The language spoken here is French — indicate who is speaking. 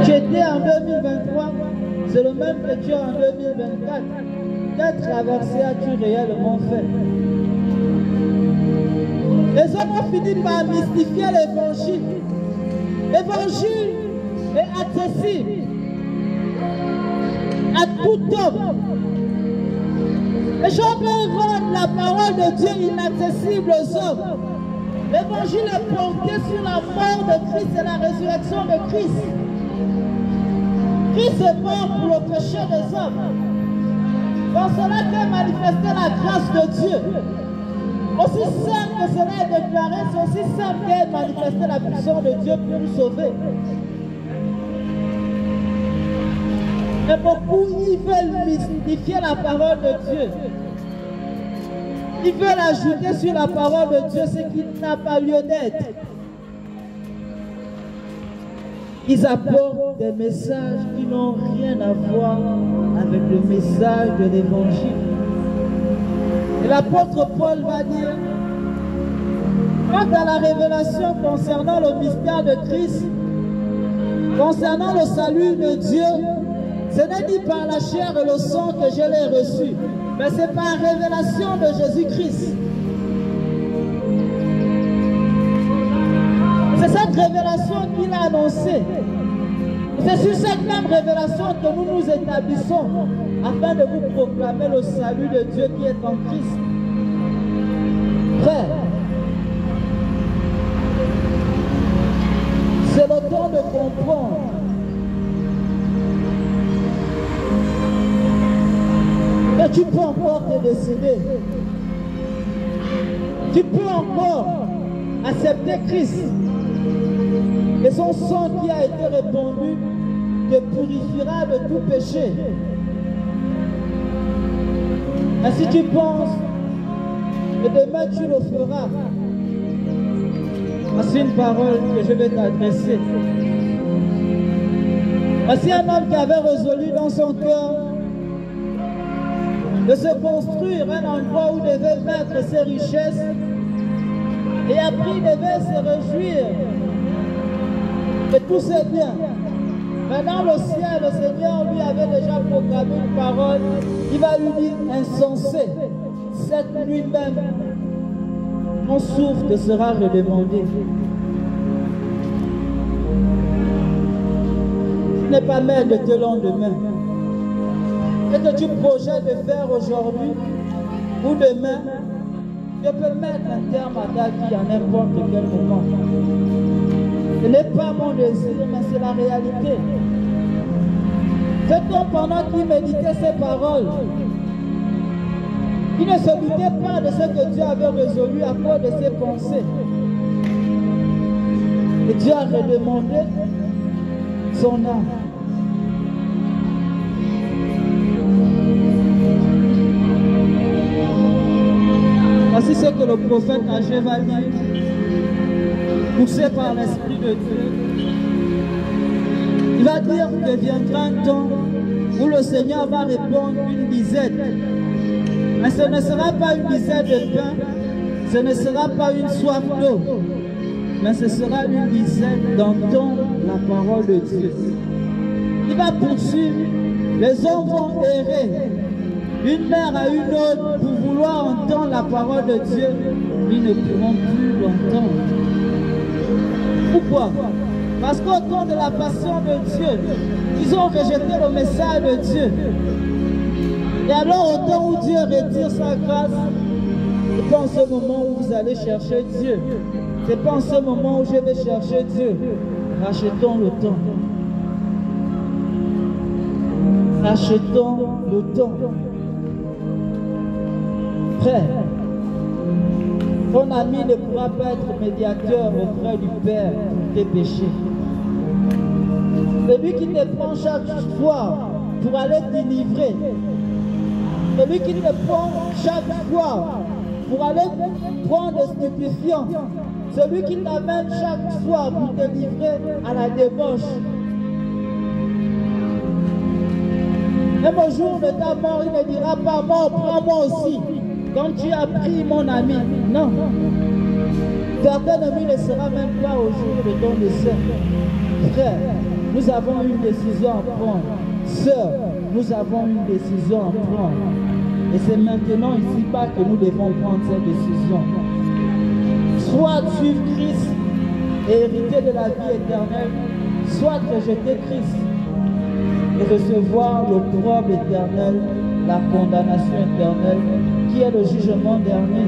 Speaker 1: tu étais en 2023, c'est le même que tu es en 2024. Quelle traversée as-tu réellement fait? Les hommes ont fini par mystifier l'évangile. L'évangile est accessible à tout homme. Les gens veulent rendre la parole de Dieu inaccessible aux hommes. L'évangile est porté sur la mort de Christ et la résurrection de Christ. Christ est mort pour le péché des hommes. Dans cela qu'est manifestée la grâce de Dieu. Aussi simple que cela est déclaré, c'est aussi simple qu'est manifestée la puissance de Dieu pour nous sauver. Mais beaucoup, ils veulent mystifier la parole de Dieu. Ils veulent ajouter sur la parole de Dieu ce qui n'a pas lieu d'être. Ils apportent des messages qui n'ont rien à voir avec le message de l'évangile. Et l'apôtre Paul va dire, quant à la révélation concernant le mystère de Christ, concernant le salut de Dieu, ce n'est ni par la chair et le sang que je l'ai reçu, mais c'est par révélation de Jésus-Christ. C'est cette révélation qu'il a annoncée. C'est sur cette même révélation que nous nous établissons afin de vous proclamer le salut de Dieu qui est en Christ. Frère, c'est le temps de comprendre que tu peux encore te décider. Tu peux encore accepter Christ. Et son sang qui a été répandu te purifiera de tout péché. Et si tu penses que demain tu le feras, voici une parole que je vais t'adresser. Voici un homme qui avait résolu dans son cœur de se construire un endroit où il devait mettre ses richesses et après il devait se réjouir de tous ses biens. Mais dans le ciel, le Seigneur lui avait déjà proclamé une parole. Il va lui dire, insensé, cette nuit même, mon souffle te sera redemandé. Tu n'es pas maître de tes lendemains. Ce que tu projettes de faire aujourd'hui ou demain, je peux mettre un terme à ta vie à n'importe quel moment. Ce n'est pas mon désir, mais c'est la réalité. C'est donc pendant qu'il méditait ces paroles, il ne se doutait pas de ce que Dieu avait résolu à cause de ses pensées. Et Dieu a redemandé son âme. Voici ce que le prophète Agé va dire, poussé par l'Esprit de Dieu. Il va dire que viendra un temps où le Seigneur va répondre une disette. Mais ce ne sera pas une disette de pain, ce ne sera pas une soif d'eau, mais ce sera une disette d'entendre la parole de Dieu. Il va poursuivre, les hommes vont errer d'une mère à une autre pour vouloir entendre la parole de Dieu, ils ne pourront plus l'entendre. Pourquoi? Parce qu'au temps de la passion de Dieu, ils ont rejeté le message de Dieu. Et alors au temps où Dieu retire sa grâce, c'est pas en ce moment où vous allez chercher Dieu. C'est pas en ce moment où je vais chercher Dieu. Rachetons le temps. Rachetons le temps. Frère, ton ami ne pourra pas être médiateur auprès du Père pour tes péchés. Celui qui te prend chaque soir pour aller délivrer, celui qui te prend chaque fois pour aller prendre des stupéfiants, celui qui t'amène chaque fois pour te livrer à la débauche. Même au jour de ta mort, il ne dira pas mort, prends-moi aussi. Quand tu as pris mon ami, non. Ta ennemi ne sera même pas au jour de ton décès. Frère, nous avons une décision à prendre. Sœurs, nous avons une décision à prendre. Et c'est maintenant ici-bas que nous devons prendre cette décision. Soit suivre Christ et hériter de la vie éternelle, soit rejeter Christ et recevoir l'opprobre éternel, la condamnation éternelle, qui est le jugement dernier.